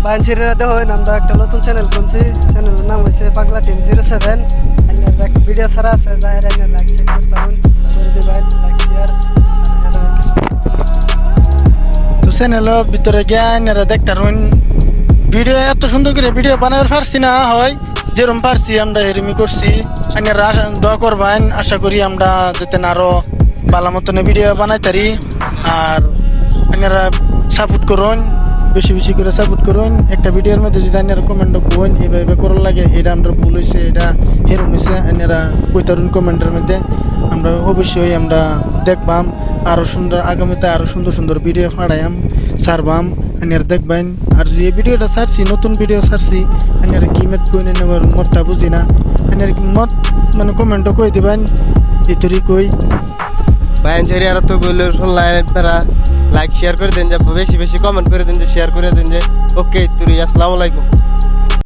বাঞ্ছিরা দেখুন আমরা একটা নতুন চ্যানেল খুলছি, চ্যানেলের নাম হচ্ছে পাগলা টিম 07। দেখ ভিডিও ছাড়া আছে, যাই লাইক চেক করতে পারুন, করে দিবেন লাইক শেয়ার। তো চ্যানেলের ভিতরে গিয়ে আপনারা দেখতারুন ভিডিও এত সুন্দর করে ভিডিও বানাবার পারছি না, হয় যেরকম পারছি আমরা এরমই করছি। আপনারা দোয়া করবেন, আশা করি আমরা যাতে আরো ভালো মতন ভিডিও বানাইতারি। আর আপনারা সাপোর্ট করুন, বেশি বেশি করে সাপোর্ট করুন। একটা ভিডিওর মধ্যে যদি আপনারা কমেন্ট করুন এইভাবে করার লাগে, এটা আমরা ভুল হয়েছে, এটা হেরম হয়েছে, আপনারা কইতারুন কমেন্টের মধ্যে। আমরা অবশ্যই আমরা দেখবাম আরো সুন্দর, আগামীতে আরো সুন্দর সুন্দর ভিডিও পাঠাইম ছাড়বাম, আপনারা দেখবেন। আর যদি এই ভিডিওটা ছাড়ছি, নতুন ভিডিও ছাড়ছি, আপনারা কি মেট কই নেবার মতটা বুঝি না, আপনারা কি মত মানে কমেন্টও কই দিবেন, এতরি কই বায়ানঝারি আর তো বললে শুনলাই তারা লাইক শেয়ার করে দেন, যে বেশি বেশি কমেন্ট করে দেন, যে শেয়ার করে দেন, যে ওকে তুই আসসালামু আলাইকুম।